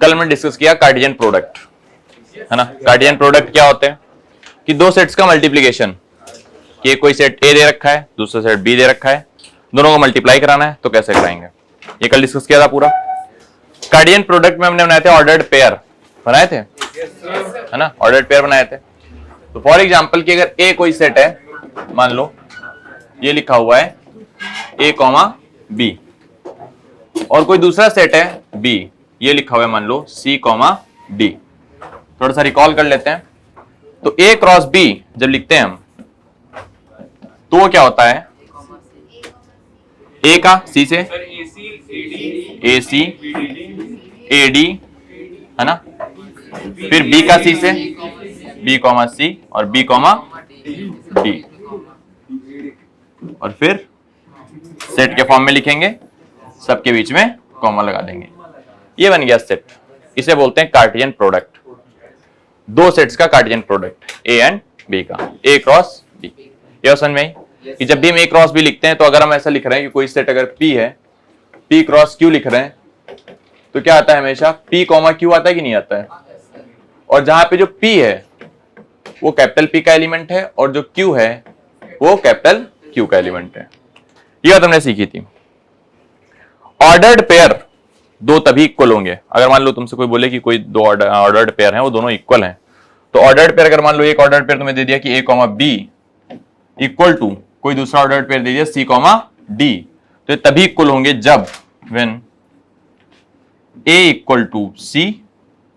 कल हमने डिस्कस किया कार्टेशियन प्रोडक्ट, है ना। कार्टेशियन प्रोडक्ट क्या होते हैं कि दो सेट्स का मल्टीप्लीकेशन, कि कोई सेट ए दे रखा है, दूसरा सेट बी दे रखा है, दोनों को मल्टीप्लाई कराना है, तो कैसे कराएंगे, ये कल डिस्कस किया था पूरा। कार्टेशियन प्रोडक्ट में हमने बनाए थे ऑर्डर्ड पेयर, बनाए थे, है ना, ऑर्डर्ड पेयर बनाए थे। तो फॉर एग्जांपल कि अगर ए कोई सेट है, मान लो ये लिखा हुआ है ए कॉमा बी, और कोई दूसरा सेट है बी, ये लिखा हुआ है मान लो सी कॉमा डी। थोड़ा सा रिकॉल कर लेते हैं। तो ए क्रॉस बी जब लिखते हैं हम, तो वो क्या होता है, ए का सी से, ए सी ए डी, है ना, फिर बी का सी से, बी कॉमा सी, और बी कॉमा डी, और फिर सेट के फॉर्म में लिखेंगे, सबके बीच में कॉमा लगा देंगे, ये बन गया सेट। इसे बोलते हैं कार्टेशियन प्रोडक्ट, दो सेट्स का Cartesian product, A and B का, ए क्रॉस बी। ये समझ में आई कि जब भी हम ए क्रॉस बी लिखते हैं, तो अगर हम ऐसा लिख रहे हैं कि कोई सेट अगर पी है, पी क्रॉस क्यू लिख रहे हैं, तो क्या आता है हमेशा, पी कॉमा क्यू आता है कि नहीं आता है। और जहां पे जो पी है वो कैपिटल पी का एलिमेंट है, और जो क्यू है वो कैपिटल क्यू का एलिमेंट है। ये बात हमने सीखी थी। ऑर्डर्ड पेयर दो तभी इक्वल होंगे, अगर मान लो तुमसे कोई बोले कि कोई दो ऑर्डर्ड पेयर हैं, वो दोनों इक्वल हैं, तो ऑर्डर्ड पेयर अगर मान लो एक ऑर्डर्ड पेयर तुम्हें दे दिया कि ए कॉमा बी इक्वल टू कोई दूसरा ऑर्डर्ड पेयर दे दिया सी कॉमा डी, तो ये तभी इक्वल होंगे जब when A equal to C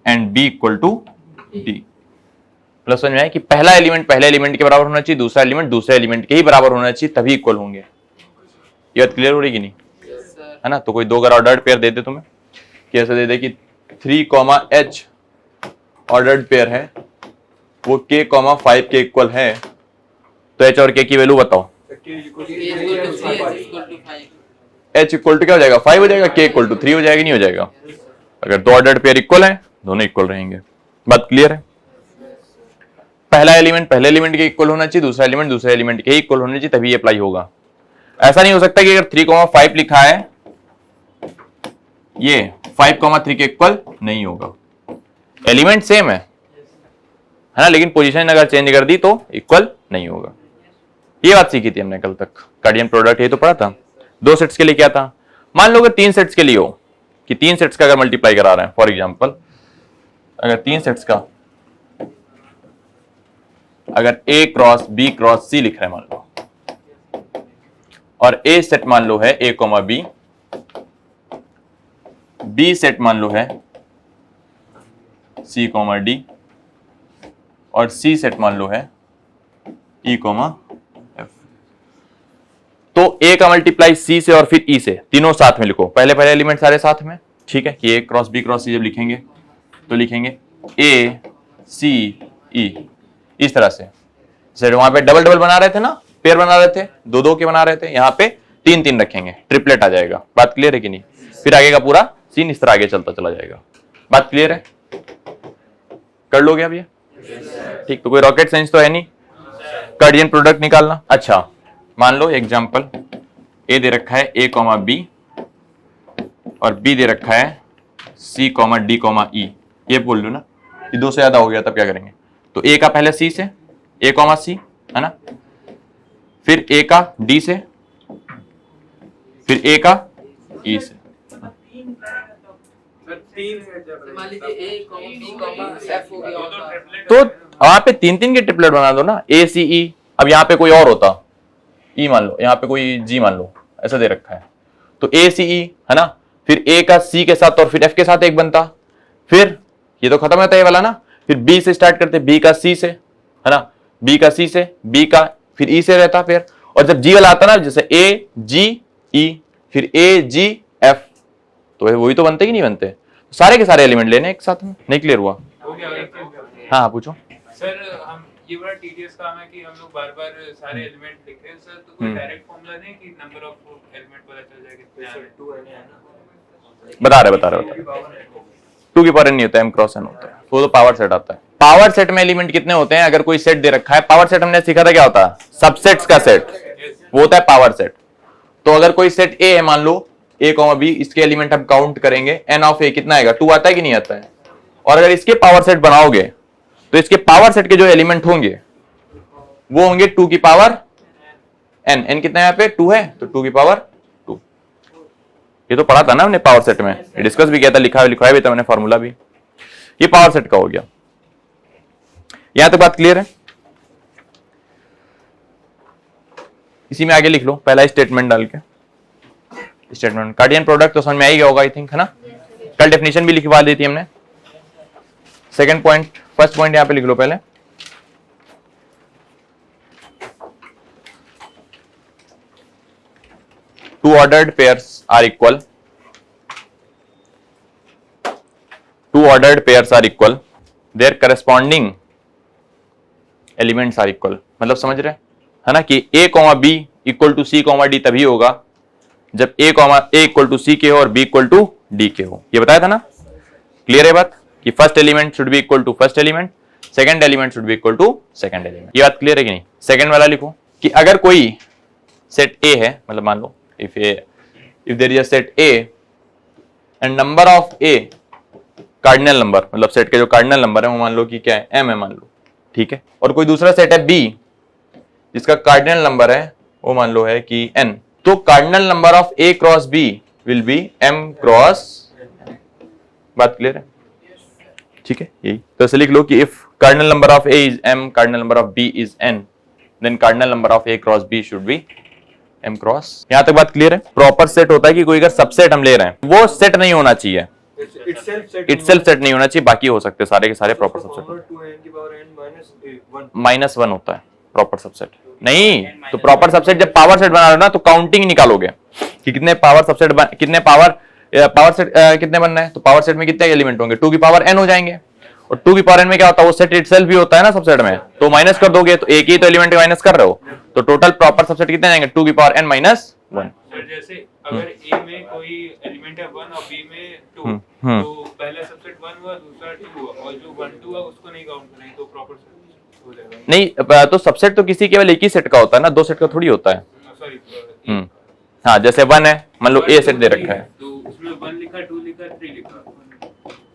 and B equal to D. Plus समझ में आया कि पहला एलिमेंट पहले एलिमेंट के बराबर होना चाहिए, दूसरा एलिमेंट दूसरे एलिमेंट के ही बराबर होना चाहिए, तभी इक्वल होंगे। ये बात क्लियर हो रही कि नहीं, है ना। तो कोई दो अगर ऑर्डर्ड पेयर दे दे तुम्हें, कि ऐसे दे दे कि 3 कॉमा एच ऑर्डर्ड पेयर है, वो k कॉमा 5 के इक्वल है, तो h और k की वैल्यू बताओ। h इक्वल टू क्या हो जाएगा, 5 हो जाएगा, k इक्वल टू 3 हो जाएगा, नहीं हो जाएगा। अगर दो ऑर्डर्ड पेयर इक्वल है, दोनों इक्वल रहेंगे। बात क्लियर है। पहला एलिमेंट पहले एलिमेंट के इक्वल होना चाहिए, दूसरा एलिमेंट दूसरे एलिमेंट के इक्वल होना चाहिए, तभी अप्लाई होगा। ऐसा नहीं हो सकता कि अगर 3,5 लिखा है, ये 5,3 के इक्वल नहीं होगा। एलिमेंट सेम है ना, लेकिन पोजीशन अगर चेंज कर दी तो इक्वल नहीं होगा। ये बात सीखी थी हमने कल तक। कार्टेशियन प्रोडक्ट ये तो पढ़ा था। दो सेट्स के लिए क्या था, मान लो अगर 3 सेट्स के लिए हो, कि 3 सेट्स का अगर मल्टीप्लाई करा रहे हैं, फॉर एग्जांपल अगर 3 सेट्स का, अगर ए क्रॉस बी क्रॉस सी लिख रहे हैं मान लो, और ए सेट मान लो है ए कॉमा बी, बी सेट मान लो है सी कॉमा डी, और सी सेट मान लो है ई कॉमा एफ। तो ए का मल्टीप्लाई सी से और फिर ई से, तीनों साथ में लिखो, पहले पहले एलिमेंट सारे साथ में, ठीक है। कि ए क्रॉस बी क्रॉस सी जब लिखेंगे तो लिखेंगे ए सी ई, इस तरह से। जैसे वहां पे डबल डबल बना रहे थे ना, पेयर बना रहे थे, दो दो के बना रहे थे, यहाँ पे 3-3 रखेंगे, ट्रिपलेट आ जाएगा। बात क्लियर है कि नहीं। फिर आगे का पूरा सीन इस तरह आगे चलता चला जाएगा। बात क्लियर है, कर लोगे अब ये, ठीक। तो कोई रॉकेट साइंस तो है नहीं कार्टेशियन प्रोडक्ट निकालना। अच्छा मान लो एग्जांपल, ए दे रखा है ए कॉमा बी, और बी दे रखा है सी कॉमा डी कॉमा ई। ये बोल लो ना कि 2 से ज्यादा हो गया, तब क्या करेंगे, तो ए का पहले सी से, ए कॉमा सी, है ना, फिर ए का डी से, फिर ए का ई से। तो वहां पे 3-3 के ट्रिपलेट बना दो ना, ए सी ई। अब यहाँ पे कोई और होता, ई मान लो, यहाँ पे कोई जी मान लो, ऐसा दे रखा है, तो ए सी ई, है ना, फिर ए का सी के साथ और फिर एफ के साथ एक बनता, फिर ये तो खत्म होता है ये वाला ना, फिर बी से स्टार्ट करते, बी का सी से, है ना, बी का सी से, बी का फिर ई से रहता फिर, और जब जी वाला आता ना, जैसे ए जी ई फिर ए जी एफ, तो वही तो बनते कि नहीं बनते। सारे के सारे एलिमेंट लेने एक साथ में। नहीं क्लियर हुआ? हाँ पूछो सर। हम ये बड़ा टीडीएस काम है कि हम लोग बार-बार सारे एलिमेंट लिखें सर, तो कोई डायरेक्ट फॉर्मूला नहीं कि नंबर ऑफ एलिमेंट पता चल जाए कितने आ रहे हैं। बता रहे 2 की पावर नहीं होता है, m क्रॉस n होता है, वो तो पावर सेट आता है। पावर सेट में एलिमेंट कितने होते हैं, अगर कोई सेट दे रखा है, पावर सेट हमने सीखा था क्या होता है, सबसेट्स का सेट, वो होता है पावर सेट। तो अगर कोई सेट ए है मान लो, ए कॉमा बी, इसके एलिमेंट हम काउंट करेंगे, एन ऑफ ए कितना आएगा, 2 आता है कि नहीं आता है। और अगर इसके पावर सेट बनाओगे तो इसके पावर सेट के जो एलिमेंट होंगे वो होंगे 2 की पावर एन। एन कितना है यहाँ पे, 2 है, तो 2 की पावर 2। ये तो पढ़ा था ना हमने पावर सेट में, डिस्कस भी किया था, लिखवाया भी था मैंने फॉर्मूला भी। ये पावर सेट का हो गया। यहां तक बात क्लियर है। इसी में आगे लिख लो पहला स्टेटमेंट डाल के। स्टेटमेंट कार्टेशियन प्रोडक्ट तो समझ में आ ही गया होगा आई थिंक, है ना। कल डेफिनेशन भी लिखवा दी थी हमने। सेकंड पॉइंट, फर्स्ट पॉइंट यहां पे लिख लो पहले। Two ordered pairs are equal, two ordered pairs are equal, their corresponding elements are equal. मतलब समझ रहे है ना कि a comma B equal to C comma D तभी होगा जब a comma A equal to C के हो और b इक्वल टू डी के हो। ये बताया था ना, क्लियर है बात कि first element should be equal to first element, second element should be equal to second element. ये बात क्लियर है कि नहीं। सेकंड वाला लिखो कि अगर कोई सेट a है, मतलब मान लो if there is a set a and number of a cardinal number, मतलब सेट के जो कार्डिनल नंबर है वो मान लो कि क्या है, m है मान लो, ठीक है। और कोई दूसरा सेट है b जिसका कार्डिनल नंबर है वो मान लो है कि n, तो cardinal number of a cross b will be m cross. बात क्लियर है, ठीक है। यही तो ऐसे लिख लो कि if cardinal number of a is m, cardinal number of b is n, then cardinal number of a cross b should be m cross. यहां तक बात क्लियर है। प्रॉपर सेट होता है कि कोई अगर सबसेट हम ले रहे हैं वो सेट नहीं होना चाहिए, इटसेल्फ सेट नहीं होना चाहिए, बाकी हो सकते सारे के सारे प्रॉपर सबसेट। -1 होता है प्रॉपर सबसेट। नहीं तो प्रॉपर सबसेट जब पावर सेट बना रहे हो ना तो काउंटिंग निकालोगे कि कितने पावर सबसेट कितने पावर सेट कितने बनना है, तो पावर सेट में कितने एलिमेंट होंगे, 2 की पावर n हो जाएंगे। और 2 की पावर n में क्या होता है, वो सेट इटसेल्फ भी होता है ना सबसेट में, तो माइनस कर दोगे तो एक ही तो एलिमेंट माइनस कर रहे हो, तो टोटल प्रॉपर सबसेट कितने जाएंगे, 2 की पावर n -1। जैसे अगर a में कोई एलिमेंट है 1 और b में 2, तो पहला सबसेट 1 हुआ, दूसरा 2 हुआ, और जो 1 2 हुआ उसको नहीं काउंट करेंगे तो प्रॉपर सबसेट हो जाएगा। नहीं तो सबसेट तो किसी केवल एक ही सेट का होता है ना, 2 सेट का थोड़ी होता है। सॉरी, हाँ जैसे 1 है मान लो a सेट दे रखा है, तो उसमें 1 लिखा, 2 लिखा, 3 लिखा,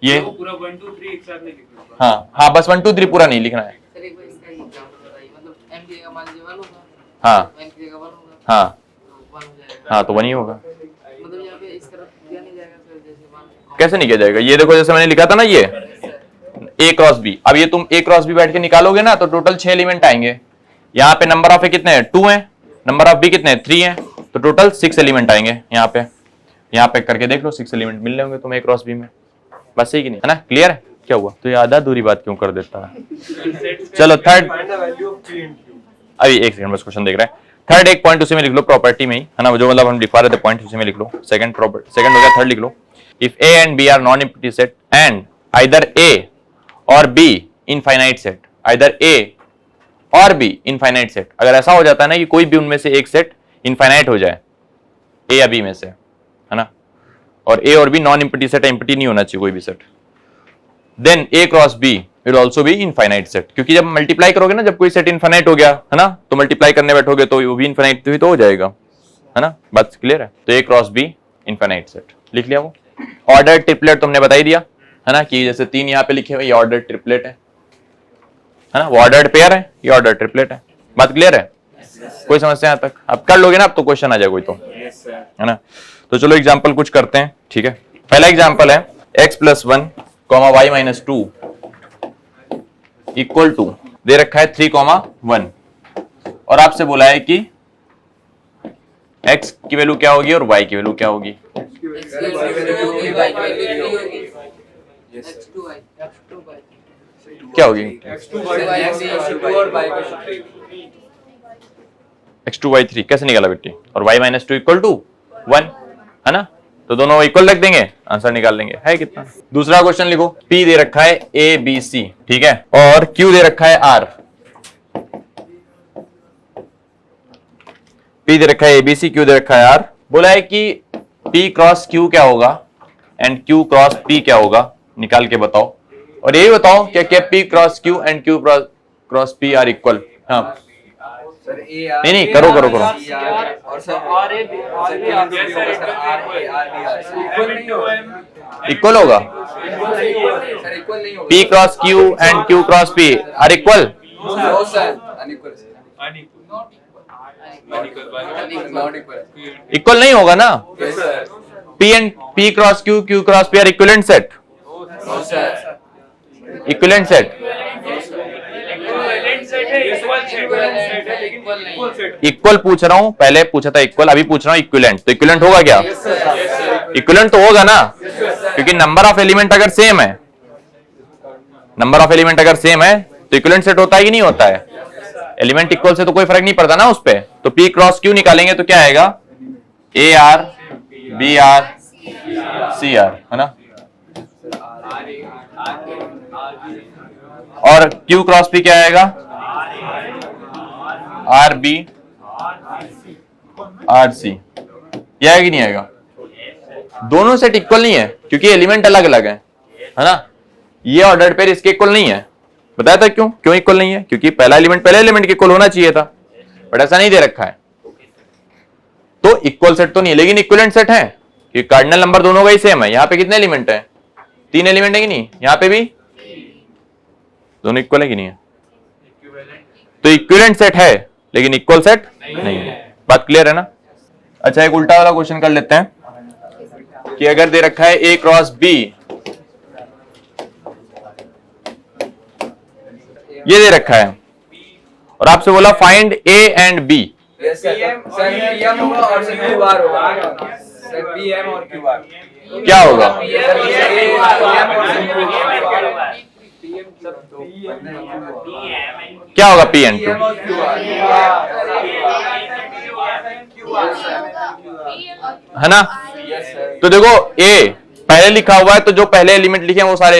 ये तो पूरा 1 2 3 एक साथ नहीं लिखना। हाँ बस 1 2 3 पूरा नहीं लिखना है। हाँ हाँ तो 1 ही होगा। कैसे नहीं किया जाएगा, ये देखो जैसे मैंने लिखा था ना, ये a क्रॉस b, अब ये तुम a क्रॉस b बैठ के निकालोगे ना तो टोटल 6 एलिमेंट आएंगे। यहाँ पे नंबर ऑफ a कितने हैं, 2 हैं, नंबर ऑफ b कितने हैं, 3 हैं, तो टोटल 6 एलिमेंट आएंगे। यहाँ पे करके देख लो 6 एलिमेंट मिल रहे होंगे तुम्हें a क्रॉस b में। बस सही कि नहीं, है ना, क्लियर है। क्या हुआ, तो ये आधा दूरी बात क्यों कर देता है। चलो थर्ड, अभी एक सेकंड बस क्वेश्चन देख रहे हैं। थर्ड एक पॉइंट उसी में लिख लो, प्रॉपर्टी में ही, है ना, जो मतलब हम लिखवा रहे थे पॉइंट उसी में लिख लो। सेकंड हो गया, थर्ड लिख लो। If a and b are non empty set and either a और b infinite set, either a और b इनफाइनाइट सेट, अगर ऐसा हो जाता है ना कि कोई भी उनमें से एक सेट इनफाइनाइट हो जाए a या b में से, है ना, और a और b non empty set, empty नहीं होना चाहिए कोई भी सेट, then a cross b will also be infinite set. क्योंकि जब मल्टीप्लाई करोगे ना, जब कोई सेट इनफाइनाइट हो गया है ना, तो मल्टीप्लाई करने बैठोगे तो वो भी इनफाइनाइट तो हो जाएगा, है ना, बात क्लियर है। तो a cross b infinite set लिख लिया। वो ऑर्डर ट्रिपलेट तुमने बता ही दिया, है ना, कि जैसे 3 यहाँ पे लिखे हुए, ये ऑर्डर ट्रिपलेट है ना, वो ऑर्डर्ड पेयर है, ये ऑर्डर ट्रिपलेट है। बात क्लियर है, कोई समस्या यहाँ तक, अब कर लोगे ना, अब तो क्वेश्चन आ जाए कोई तो, है ना। तो चलो एग्जाम्पल कुछ करते हैं, ठीक है। पहला एग्जाम्पल है x + 1, y - 2 इक्वल टू, दे रखा है 3, 1, और आपसे बोला है कि x की वैल्यू क्या होगी और y की वैल्यू क्या होगी। क्या होगी, x2 y3 कैसे निकाला बेटी, और y - 2 इक्वल टू 1, है ना, तो दोनों इक्वल रख देंगे, आंसर निकाल लेंगे। है कितना। दूसरा क्वेश्चन लिखो, P दे रखा है A B C, ठीक है, और Q दे रखा है R। P दे रखा है A B C, Q दे रखा है R। बोला है कि P क्रॉस Q क्या होगा एंड Q क्रॉस P क्या होगा, निकाल के बताओ। और यही बताओ क्या क्या P cross Q and Q cross P are equal. हाँ सर ए नहीं नहीं, करो करो करो। और sir are A B sir are A are B equal नहीं होगा इक्वल होगा। सर इक्वल नहीं होगा P cross Q and Q cross P are equal. No sir unequal not equal equal नहीं होगा ना। Yes sir P cross Q Q cross P are equivalent set. No sir equivalent set. Equal पूछ रहा हूं, पहले पूछा था equal, अभी पूछ रहा हूं इक्विवेलेंट। तो इक्विवेलेंट होगा क्या? इक्विवेलेंट तो होगा ना, क्योंकि नंबर ऑफ एलिमेंट अगर सेम है, नंबर ऑफ एलिमेंट अगर सेम है तो इक्विवेलेंट सेट होता है कि नहीं होता है? एलिमेंट इक्वल से तो कोई फर्क नहीं पड़ता ना उस पे। तो P क्रॉस Q निकालेंगे तो क्या आएगा? AR BR CR, है ना। और Q क्रॉस P क्या आएगा? RB RC। ये आएगा कि नहीं आएगा? दोनों सेट इक्वल नहीं है क्योंकि एलिमेंट अलग अलग है ना। ये ऑर्डर्ड पेयर इसके इक्वल नहीं है। बताया था क्यों क्यों इक्वल नहीं है? क्योंकि पहला एलिमेंट पहले एलिमेंट के इक्वल होना चाहिए था, बट ऐसा नहीं दे रखा है। तो इक्वल सेट तो नहीं, लेकिन इक्विवेलेंट सेट है कि कार्डिनल नंबर दोनों का ही सेम है। यहाँ पे कितने एलिमेंट है? 3 एलिमेंट है कि नहीं? यहाँ पे भी दोनों इक्वल है कि नहीं है? तो इक्विवेलेंट सेट है लेकिन इक्वल सेट नहीं है। बात क्लियर है ना। अच्छा, एक उल्टा वाला क्वेश्चन कर लेते हैं कि अगर दे रखा है A क्रॉस B, ये दे रखा है और आपसे बोला find A and B। Yes sir PM होगा और सर क्यूआर होगा सर पीएम और क्यूआर क्या होगा? क्या होगा? P एंड Q, है ना। तो देखो A पहले लिखा हुआ है, तो जो पहले एलिमेंट लिखे हैं वो सारे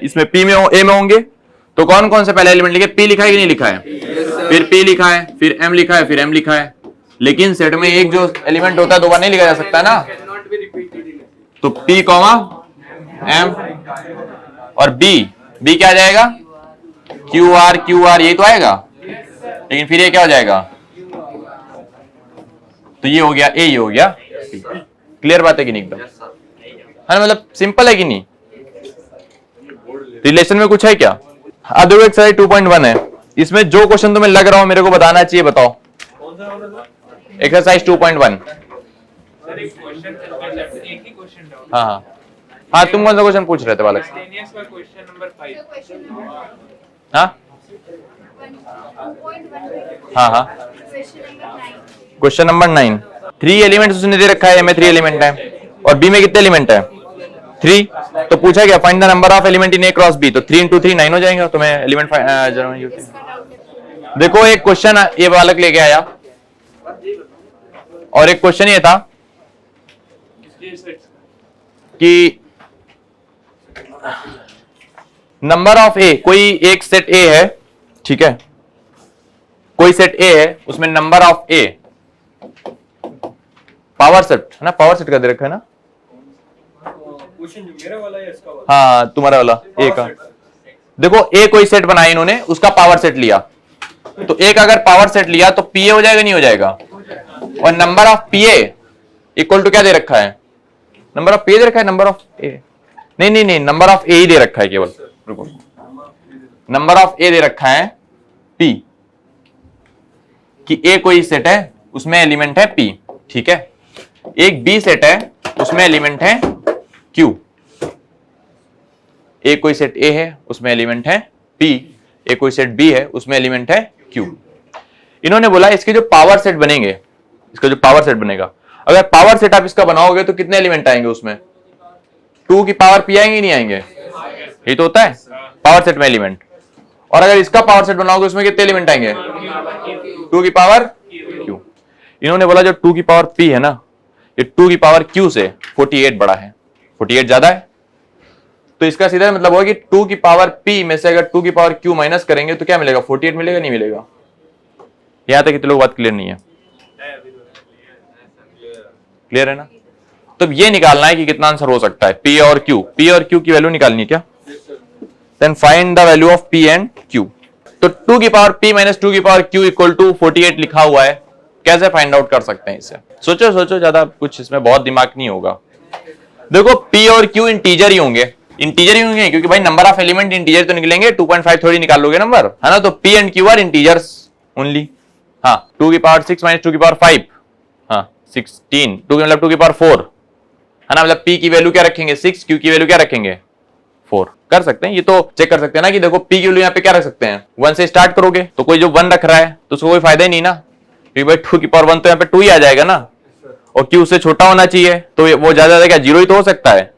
इसमें P में A में होंगे। तो कौन कौन से पहले एलिमेंट लिखे? P लिखा है कि नहीं लिखा है? फिर P लिखा है, फिर M लिखा है, फिर M लिखा है। लेकिन सेट में एक जो एलिमेंट होता है दो बार नहीं लिखा जा सकता ना। तो P कॉमा M और B क्या आ जाएगा? QR यही तो आएगा, लेकिन फिर ये क्या हो जाएगा? तो ये हो गया A, ये हो गया P। क्लियर बात है कि नहीं? एकदम है ना, मतलब सिंपल है कि नहीं? रिलेशन में कुछ है क्या? अब देखो एक्सरसाइज 2.1 है, इसमें जो क्वेश्चन तुम्हें लग रहा हो मेरे को बताना चाहिए। बताओ एक्सरसाइज 2.1। हाँ हाँ हाँ, तुम कौन सा क्वेश्चन पूछ रहे थे बालक? हाँ हाँ हाँ, क्वेश्चन नंबर 9। 3 एलिमेंट उसने दे रखा है, ए में 3 एलिमेंट है और बी में कितने एलिमेंट है? 3। तो पूछा गया find the number of element in A cross B. तो 3 × 3 9 हो जाएंगे। तुम्हें एलिमेंट देखो, एक क्वेश्चन ये बालक लेके आया और एक क्वेश्चन ये था कि नंबर ऑफ ए, कोई एक सेट ए है, ठीक है, कोई सेट ए है, उसमें number of A power set है ना, पावर सेट का दे रखा है ना। क्वेश्चन जो मेरा वाला है इसका वाला। हाँ तुम्हारा वाला ए का। देखो ए कोई सेट बनाया इन्होंने, उसका पावर सेट लिया। तो एक अगर पावर सेट लिया तो पीए हो जाएगा नहीं हो जाएगा? और number of PA equal to क्या दे रखा है? नंबर ऑफ पीए दे रखा है, नंबर ऑफ ए नहीं, नंबर ऑफ ए ही दे रखा है केवल। रुको, नंबर ऑफ ए दे रखा है पी, कि ए कोई सेट है उसमें एलिमेंट है पी, ठीक है। एक बी सेट है उसमें एलिमेंट है क्यू। ए कोई सेट ए है उसमें एलिमेंट है पी, ए कोई सेट बी है उसमें एलिमेंट है क्यू। इन्होंने बोला इसके जो पावर सेट बनेंगे, इसका जो पावर सेट बनेगा, अगर पावर सेट आप इसका बनाओगे तो कितने एलिमेंट आएंगे उसमें? 2 की पावर पी आएंगे नहीं आएंगे? ये तो होता है पावर सेट में एलिमेंट। और अगर इसका पावर सेट बनाओगे उसमें कितने एलिमेंट आएंगे? 2 की पावर क्यू। इन्होंने बोला जो 2 की पावर पी है ना, ये 2 की पावर क्यू से 48 बड़ा है, 48 ज्यादा है। तो इसका सीधा मतलब होगा कि 2 की पावर p में से अगर 2 की पावर q माइनस करेंगे तो क्या मिलेगा? 48 मिलेगा, नहीं मिलेगा? यहां तक कितने लोग बात क्लियर नहीं है? क्लियर है ना? तो ये निकालना है कि कितना आंसर हो सकता है p और q की वैल्यू निकालनी है क्या? Then find the value of p and q। तो 2 की पावर p माइनस 2 की पावर q इक्वल टू 48 लिखा हुआ है, कैसे फाइंड आउट कर सकते हैं इसे? सोचो सोचो, ज्यादा कुछ इसमें बहुत दिमाग नहीं होगा। देखो p और q इंटीजर ही होंगे, क्योंकि भाई नंबर ऑफ एलिमेंट इंटीजर तो निकलेंगे, 2.5 थोड़ी निकाल लोगे नंबर, है ना? तो p and q are integers only. हाँ, 2 की पावर 6 माइनस 2 की पावर 5, हाँ 16, 2 की मतलब 2 की पावर 4, है ना? मतलब p की वैल्यू क्या रखेंगे 6, q की वैल्यू क्या रखेंगे 4। कर सकते हैं, ये तो चेक कर सकते हैं ना कि देखो p की वैल्यू यहाँ पे क्या रख सकते हैं 1 से स्टार्ट करोगे तो कोई जो 1 रख रहा है तो उसको कोई फायदा ही नहीं ना, क्योंकि भाई 2 की पावर 1 तो यहाँ पे 2 ही आ जाएगा ना, और q उससे छोटा होना चाहिए, तो वो ज्यादा क्या 0 ही तो हो सकता है,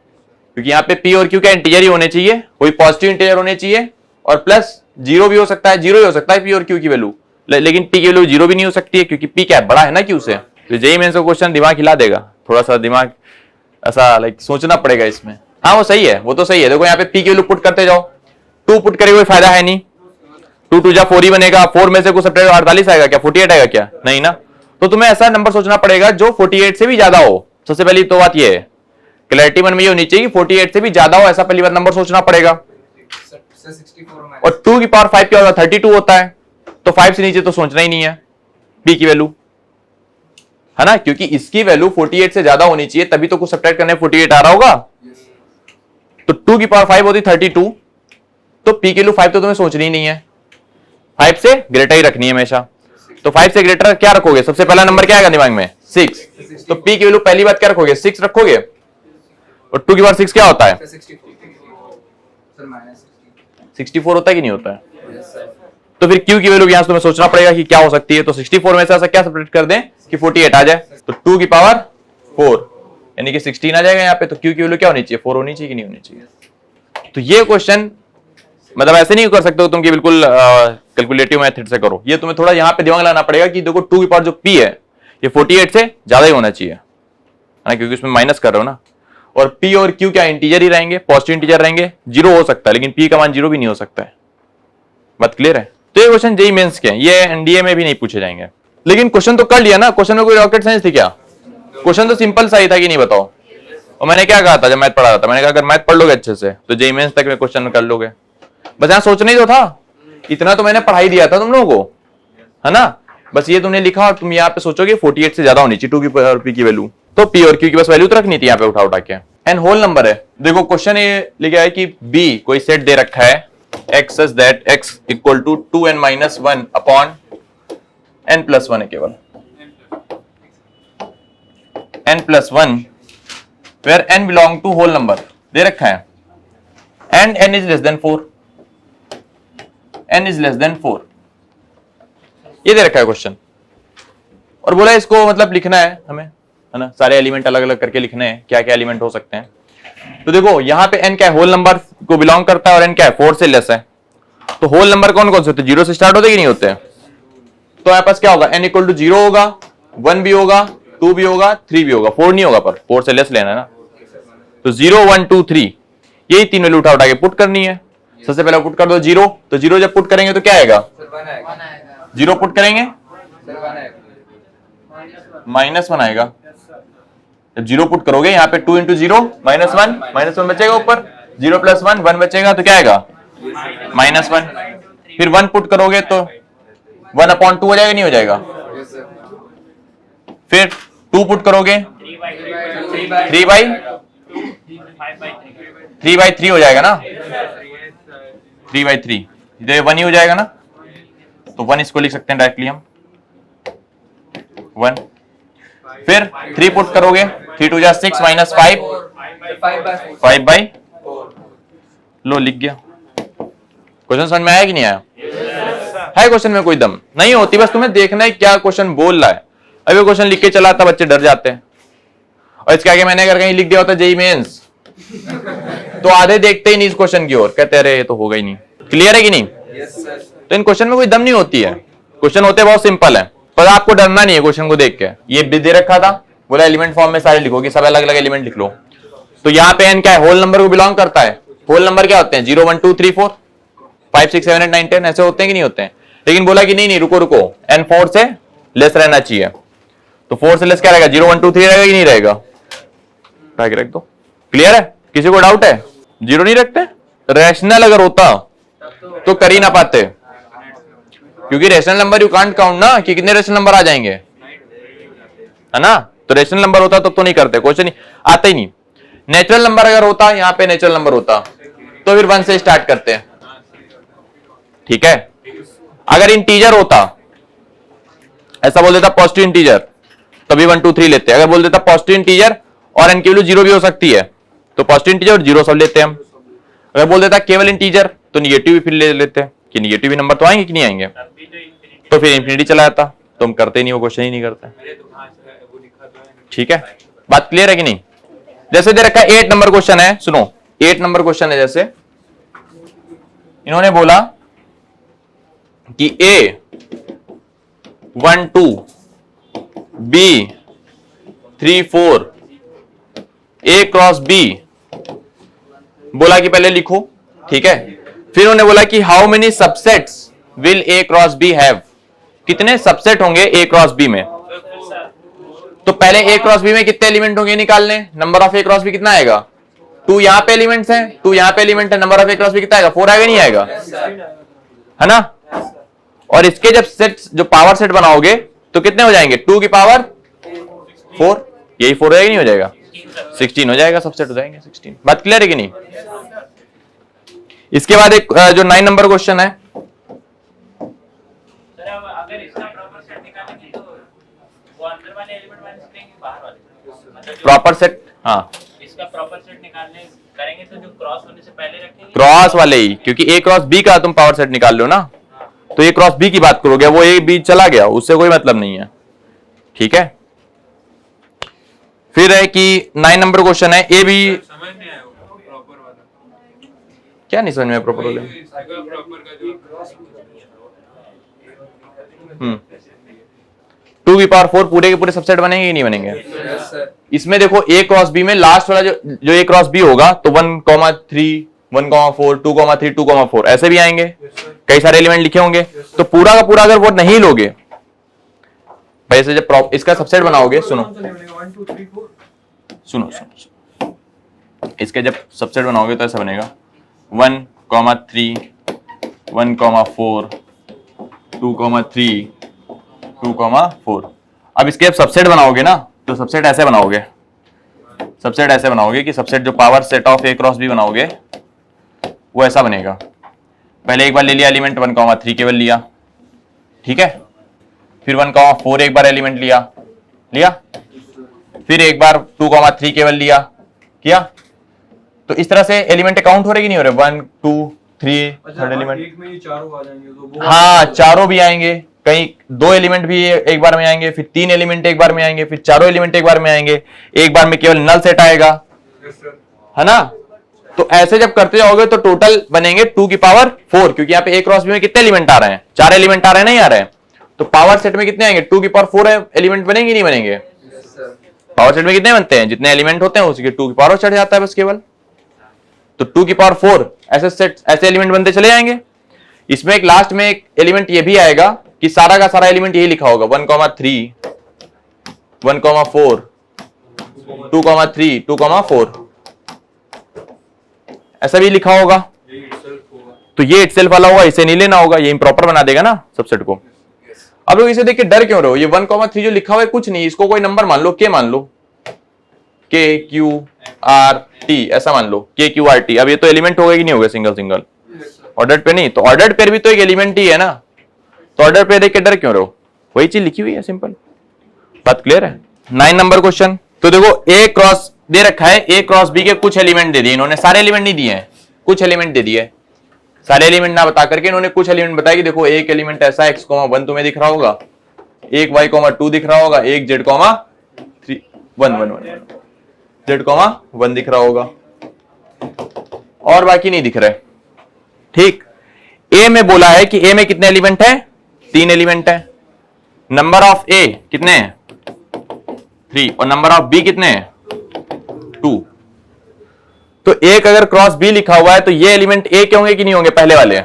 क्योंकि यहाँ पे p और q क्या इंटीजर ही होने चाहिए, कोई पॉजिटिव इंटीजर होने चाहिए, और प्लस 0 भी हो सकता है, 0 ही हो सकता है p और q की वैल्यू, लेकिन p की वैल्यू 0 भी नहीं हो सकती है, क्योंकि p क्या है बड़ा है ना q से। तो जेईई मेंस का क्वेश्चन दिमाग हिला देगा, थोड़ा सा दिमाग ऐसा लाइक सोचना पड़ेगा इसमें। हाँ वो सही है, वो तो सही है। देखो यहाँ पे p की वैल्यू पुट करते जाओ, 2 पुट करे कोई फायदा है नहीं, 2 2 जा 4 ही बनेगा, 4 में से कुछ सब्ट्रैक्ट 48 आएगा क्या, 48 आएगा क्या, नहीं ना। तो तुम्हें ऐसा नंबर सोचना पड़ेगा जो 48 से भी ज्यादा हो। सबसे पहली तो बात ये है, क्लैरिटी मन में ये होनी चाहिए कि 48 से भी ज्यादा हो, ऐसा पहली बार नंबर सोचना पड़ेगा। और 2 की पावर 5 क्या होता है 32 होता है, तो 5 से नीचे तो सोचना ही नहीं है p की वैल्यू, है ना, क्योंकि इसकी वैल्यू 48 से ज्यादा होनी चाहिए, तभी तो कुछ सब्ट्रैक्ट करने 48 आ रहा होगा। तो 2 की पावर 5 होती 32, तो p की वैल्यू 5 तो तुम्हें सोचनी ही नहीं है, 5 से ग्रेटर ही रखनी है हमेशा। तो 5 से ग्रेटर क्या रखोगे, सबसे पहला नंबर क्या आएगा दिमाग में 6, तो p की वैल्यू पहली बात क्या रखोगे 6 रखोगे, और 2 की पावर 6 क्या होता है 64 होता है कि नहीं होता है। तो फिर q की वैल्यू यहां से तुम्हें सोचना पड़ेगा कि क्या हो सकती है, तो 64 में से ऐसा क्या सब्ट्रैक्ट कर दें कि 48 आ जाए, तो 2 की पावर 4 यानी कि 16 आ जाएगा यहाँ पे। तो q की वैल्यू क्या होनी चाहिए 4 होनी चाहिए कि नहीं होनी चाहिए। तो ये क्वेश्चन मतलब ऐसे नहीं कर सकते हो तुम कि बिल्कुल कैलकुलेटिव मेथड से करो, ये तुम्हें थोड़ा यहाँ पे दिमाग लगाना पड़ेगा कि देखो 2 की पावर जो p है ये 48 से ज्यादा ही होना चाहिए, है ना, क्योंकि उसमें माइनस कर रहे हो ना। और p और q क्या इंटीजर ही रहेंगे, पॉजिटिव इंटीजर रहेंगे, 0 हो सकता है लेकिन p का मान 0 भी नहीं हो सकता है। बात क्लियर है। तो ये क्वेश्चन जेईई मेंस के हैं, ये एनडीए में भी नहीं पूछे जाएंगे। लेकिन क्वेश्चन तो कर लिया ना, क्वेश्चन में कोई रॉकेट साइंस थी क्या, क्वेश्चन तो सिंपल सा ही था कि नहीं बताओ। और मैंने क्या कहा था जब मैथ पढ़ा रहा था, मैंने कहा अगर मैथ पढ़ लोगे अच्छे से तो जेईई मेंस तक में क्वेश्चन कर लोगे। बस यहाँ सोचना ही तो था, इतना तो मैंने पढ़ाई दिया था तुम लोगों को, है ना। बस ये तुमने लिखा और तुम यहाँ पे सोचोगे 48 से ज्यादा होनी चाहिए 2 की पावर p की वैल्यू, तो p और q की बस वैल्यू तो रखनी थी यहाँ पे उठा उठा के। एन होल नंबर है, देखो क्वेश्चन ये लिखा है कि b कोई सेट दे रखा है x such that x equal to 2n minus 1 upon n plus 1 है केवल n plus 1 where n belong to whole number दे रखा है and n is less than 4, n is less than 4, ये दे रखा है क्वेश्चन। और बोला इसको मतलब लिखना है हमें, है ना, सारे एलिमेंट अलग अलग करके लिखने हैं, क्या क्या एलिमेंट हो सकते हैं। तो देखो यहाँ पे n क्या है होल नंबर को बिलोंग करता है और n क्या है 4 से लेस है। तो होल नंबर कौन कौन से होते हैं, 0 से स्टार्ट होते कि नहीं होते हैं। तो हमारे पास क्या होगा n इक्वल टू 0 होगा, 1 भी होगा, 2 भी होगा, 3 भी होगा, 4 नहीं होगा, पर 4 से लेस लेना है ना। तो 0 1 2 3 यही तीन वैल्यू उठा के पुट करनी है। सबसे पहले पुट कर दो 0, तो 0 जब पुट करेंगे तो क्या आएगा 0 पुट करेंगे -1 आएगा। जब 0 पुट करोगे यहाँ पे 2 इंटू 0 -1 बचेगा, ऊपर 0 प्लस 1 1 बचेगा, तो क्या आएगा -1। फिर 1 पुट करोगे तो 1 अपॉन 2 हो जाएगा, नहीं हो जाएगा। फिर 2 पुट करोगे 3/3 हो जाएगा ना, 3/3 इधर 1 ही हो जाएगा ना, तो 1 इसको लिख सकते हैं डायरेक्टली हम 1। फिर 3 पुट करोगे 3 2 जा 6 माइनस 5/4 लो लिख गया। क्वेश्चन समझ में आया कि नहीं आया? है क्वेश्चन में कोई दम नहीं होती, बस तुम्हें देखना है क्या क्वेश्चन बोल रहा है। अभी क्वेश्चन लिख के चला था बच्चे डर जाते हैं, और इसके आगे मैंने अगर कहीं लिख दिया होता जेईई मेंस तो आधे देखते ही नहीं इस क्वेश्चन की ओर, कहते अरे ये तो होगा ही नहीं। क्लियर है कि नहीं? तो इन क्वेश्चन में कोई दम नहीं होती है, क्वेश्चन होते बहुत सिंपल है, पर आपको डरना नहीं है क्वेश्चन को देख के। ये दे रखा था, बोला एलिमेंट फॉर्म में सारे लिखोगे, सब अलग अलग एलिमेंट लिख लो। तो यहाँ पे n क्या है होल नंबर को बिलोंग करता है। होल नंबर क्या होते हैं 0 1 2 3 4 5 6 7 8 9 10 ऐसे होते हैं कि नहीं होते हैं। लेकिन बोला कि नहीं रुको n 4 से लेस रहना चाहिए, तो 4 से लेस क्या रहेगा 0 1 2 3 रहेगा कि नहीं रहेगा, रख दो। क्लियर है? किसी को डाउट है? 0 नहीं रखते, रैशनल अगर होता तो कर ही ना पाते, क्योंकि rational number you can't count ना कि कितने रेशनल नंबर आ जाएंगे, है ना। तो रेशनल नंबर होता तो नहीं करते, क्वेश्चन आता ही नहीं। नेचुरल नंबर अगर होता, यहाँ पे नेचुरल नंबर होता तो फिर 1 से स्टार्ट करते हैं, ठीक है। अगर इंटीजर होता, ऐसा बोल देता पॉजिटिव इंटीजर, तभी 1 2 3 लेते हैं। अगर बोल देता पॉजिटिव इंटीजर और एन की वैल्यू 0 भी हो सकती है, तो पॉजिटिव इंटीजर और 0 सब लेते हैं हम। अगर बोल देता केवल इंटीजर, तो निगेटिव भी फिर ले लेते हैं कि निगेटिव भी नंबर तो आएंगे कि नहीं आएंगे, तो फिर इंफिनिटी चला जाता। तो हम करते ही नहीं, वो क्वेश्चन ही नहीं करते, ठीक है। बात क्लियर है कि नहीं। जैसे दे रखा है 8 नंबर क्वेश्चन है, सुनो 8 नंबर क्वेश्चन है। जैसे इन्होंने बोला कि A 1 2 B 3 4 A cross B, बोला कि पहले लिखो, ठीक है। फिर उन्होंने बोला कि how many subsets will A cross B have, कितने सबसेट होंगे A क्रॉस B में। तो पहले A क्रॉस B में कितने एलिमेंट होंगे निकालने, number of A cross B कितना आएगा, 2 यहाँ पे एलिमेंट्स हैं, 2 यहाँ पे एलिमेंट है, number of A cross B कितना आएगा, 4 आएगा नहीं आएगा, है ना। और इसके जब सेट, जो पावर सेट बनाओगे तो कितने हो जाएंगे, 2 की पावर 4, यही 4 नहीं हो जाएगा, 16 हो जाएगा, सबसेट हो जाएंगे 16। बात क्लियर है कि नहीं। इसके बाद एक जो 9 नंबर क्वेश्चन है, अगर इसका प्रॉपर सेट निकालेंगे तो वो अंदर वाले एलिमेंट माइनस करेंगे बाहर वाले, मतलब प्रॉपर सेट, हाँ इसका प्रॉपर सेट निकालने करेंगे तो जो क्रॉस होने से पहले रखेंगे, क्रॉस वाले ही, क्योंकि A क्रॉस B का तुम पावर सेट निकाल लो ना, तो A क्रॉस B की बात करोगे, वो A B चला गया, उससे कोई मतलब नहीं है, ठीक है। फिर है कि 9 नंबर क्वेश्चन है, ए बी, समझ नहीं आया प्रॉपर वाला, क्या नहीं समझ में प्रॉपर वाले, इसका प्रॉपर का जो 2 की पावर 4 पूरे के पूरे सबसेट बनेंगे कि नहीं बनेंगे। Yes sir. इसमें देखो A क्रॉस B में लास्ट वाला जो A क्रॉस B होगा, तो 1,3 1,4 2,3 2,4 ऐसे भी आएंगे, कई सारे एलिमेंट लिखे होंगे। तो पूरा का पूरा अगर वो नहीं लोगे, वैसे जब इसका सबसेट बनाओगे, सुनो 1 2 3 4 सुनो सुनो, इसके जब सबसेट बनाओगे तो ऐसा बनेगा 1,3 1,4 2,3 2,4। अब इसके जब सबसेट बनाओगे ना, तो सबसेट ऐसे बनाओगे, सबसेट ऐसे बनाओगे कि सबसेट जो power set of A cross B बनाओगे वो ऐसा बनेगा। पहले एक बार ले लिया एलिमेंट 1,3 केवल लिया, ठीक है। फिर 1,4 एक बार एलिमेंट लिया, फिर एक बार 2,3 केवल लिया, किया। तो इस तरह से एलिमेंट काउंट हो रहे कि नहीं हो रहे, 1 2 3 थर्ड एलिमेंट, एक में ही चारों आ जाएंगे तो वो, हाँ चारों भी आएंगे, कहीं 2 एलिमेंट भी एक बार में आएंगे, फिर 3 एलिमेंट एक बार में आएंगे, फिर चारों एलिमेंट एक बार में आएंगे, एक बार में केवल नल सेट आएगा, है ना। तो ऐसे जब करते जाओगे तो टोटल बनेंगे 2 की पावर 4, क्योंकि यहाँ पे A क्रॉस B में कितने एलिमेंट आ रहे हैं, 4 एलिमेंट आ रहे हैं, नहीं आ रहे हैं। तो पावर सेट में कितने आएंगे, 2 की पावर 4 एलिमेंट बनेंगे नहीं बनेंगे। पावर सेट में कितने बनते हैं, जितने एलिमेंट होते हैं उसके 2 की पावर चढ़ जाता है बस केवल। तो 2 की पावर 4 ऐसे सेट, ऐसे एलिमेंट बनते चले जाएंगे। इसमें एक लास्ट में एक एलिमेंट ये भी आएगा कि सारा का सारा एलिमेंट यही लिखा होगा, 1,3 1,4 2,3 2,4 ऐसा भी लिखा होगा। तो ये इटसेल्फ वाला होगा, इसे नहीं लेना होगा, ये इम्प्रॉपर बना देगा ना सबसेट को। अब लोग इसे देख के डर क्यों रहे हो, ये 1,3 जो लिखा हुआ है कुछ नहीं, इसको कोई नंबर मान लो, के मान लो, के क्यू आर टी ऐसा मान लो, के क्यू आर टी। अब ये तो एलिमेंट हो गए कि नहीं हो गए सिंगल सिंगल, ऑर्डर्ड पे नहीं, तो ऑर्डर्ड पेयर भी तो एक एलिमेंट ही है ना, तो ऑर्डर पेयर देख के डर क्यों रहे हो, वही चीज लिखी हुई है, सिंपल बात क्लियर है। 9 नंबर क्वेश्चन, तो देखो A क्रॉस दे रखा है, A क्रॉस B के कुछ एलिमेंट दे दिए इन्होंने, सारे एलिमेंट नहीं दिए हैं, कुछ एलिमेंट दे दिए। सारे एलिमेंट ना बता करके इन्होंने कुछ एलिमेंट बताया कि देखो एक एलिमेंट ऐसा x, 1 तुम्हें दिख रहा होगा, एक y, 2 दिख रहा होगा, एक z, 3 1 1 1 z, 1 दिख रहा होगा, और बाकी नहीं दिख रहे, ठीक। A में बोला है कि A में कितने एलिमेंट है, 3 एलिमेंट है। नंबर ऑफ A कितने हैं, 3, और नंबर ऑफ B कितने हैं, 2। तो एक अगर क्रॉस B लिखा हुआ है तो ये एलिमेंट A के होंगे कि नहीं होंगे, पहले वाले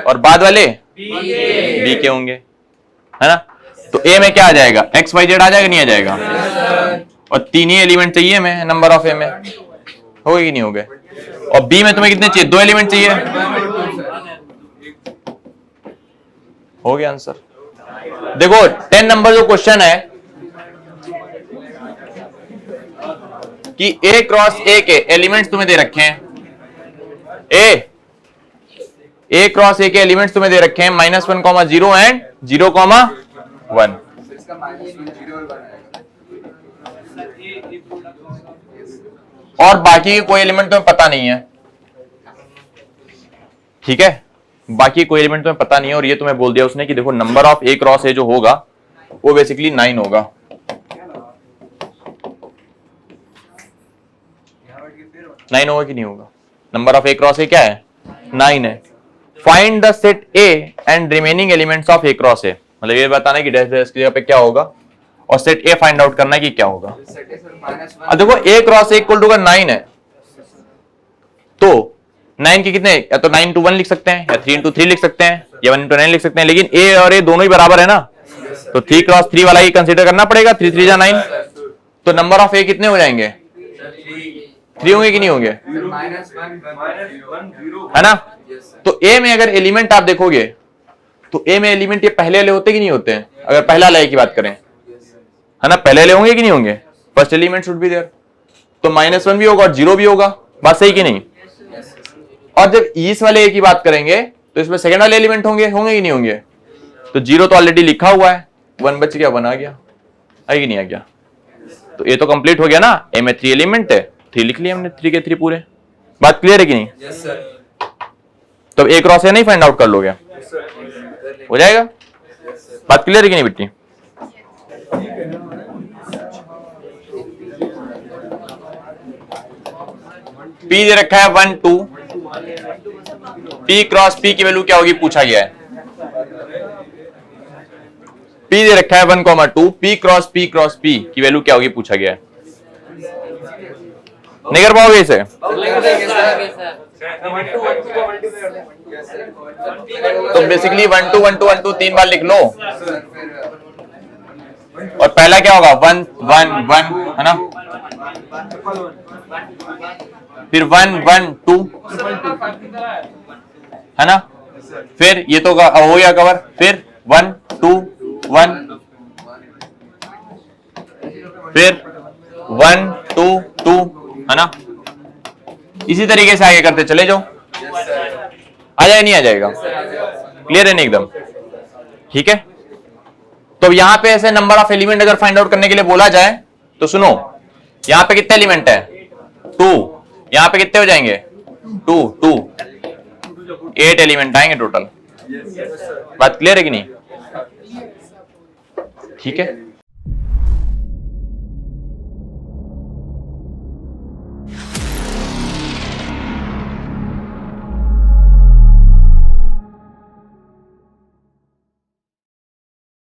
और बाद वाले B के होंगे, है ना। तो A में क्या आ जाएगा, x y z आ जाएगा नहीं आ जाएगा, और 3 ही एलिमेंट चाहिए हमें नंबर ऑफ A में, हो गए कि नहीं हो गए। और B में तुम्हें कितने चाहिए, 2 एलिमेंट चाहिए, हो गया आंसर। देखो 10 नंबर जो क्वेश्चन है कि ए क्रॉस ए के एलिमेंट्स तुम्हें दे रखे हैं, ए क्रॉस ए के एलिमेंट्स तुम्हें दे रखे हैं -1,0 एंड 0,1। इसका -1 0 और 1 आएगा। और बाकी के कोई एलिमेंट तुम्हें पता नहीं है, ठीक है, बाकी कोई एलिमेंट तुम्हें पता नहीं है। और ये तुम्हें बोल दिया उसने कि देखो नंबर ऑफ ए क्रॉस ए जो होगा वो बेसिकली 9 होगा। नाइन होगा कि नहीं होगा? नंबर ऑफ ए क्रॉस ए क्या है? 9 है। Find the set A and remaining elements of A cross ए, मतलब ये बताना है कि डैश डैश की जगह पे क्या होगा और सेट ए फाइंड आउट करना है कि क्या होगा। अब देखो ए क्रॉस ए इक्वल टू का 9 है, तो 9 के कितने, या तो 9 into 1 लिख सकते हैं या 3 into 3 लिख सकते हैं या 1 into 9 लिख सकते हैं, लेकिन ए और ए दोनों ही बराबर है ना, तो 3 क्रॉस 3 वाला ही कंसीडर करना पड़ेगा। 3 3 जा 9, तो नंबर ऑफ ए कितने हो जाएंगे? 3 होंगे कि नहीं होंगे? है ना। तो ए में अगर एलिमेंट आप देखोगे तो ए में एलिमेंट ये पहले वाले होते कि नहीं होते हैं? अगर पहला वाले की बात करें, है ना, पहले वाले होंगे कि नहीं होंगे? First element should be there, तो -1 भी होगा और 0 भी होगा। बात सही कि नहीं? और जब इस वाले ए की बात करेंगे तो इसमें सेकंड वाले एलिमेंट होंगे कि नहीं होंगे? तो 0 तो ऑलरेडी लिखा हुआ है, 1 बच गया, 1 आ गया, है कि नहीं आ गया? तो ये तो कंप्लीट हो गया ना। ए में 3 एलिमेंट है, 3 लिख लिया हमने, 3 के 3 पूरे। बात क्लियर है कि नहीं? Yes sir. तो ए क्रॉस ए नहीं फाइंड आउट कर लोगे, हो जाएगा? बात क्लियर है कि नहीं बेटी? पी दे रखा है 1 2, पी क्रॉस पी की वैल्यू क्या होगी पूछा गया है। पी दे रखा है 1,2, पी क्रॉस पी की वैल्यू क्या होगी पूछा गया है। नहीं कर पाओगे इसे? तो बेसिकली 1 2 1 2 1 2 3 बार लिख लो, और पहला क्या होगा? 1 1 1, है ना, फिर 1 1 2, है ना, फिर ये तो हो गया कवर, फिर 1 2 1, फिर 1 2 2, है ना। इसी तरीके से आगे करते चले जाओ, आ जाए नहीं आ जाएगा? क्लियर है नहीं एकदम? ठीक है। तो यहां पे ऐसे नंबर ऑफ एलिमेंट अगर फाइंड आउट करने के लिए बोला जाए तो सुनो, यहां पे कितने एलिमेंट है? 2, यहां पे कितने हो जाएंगे? 2 2, 8 एलिमेंट आएंगे टोटल। बात क्लियर है कि नहीं? ठीक है।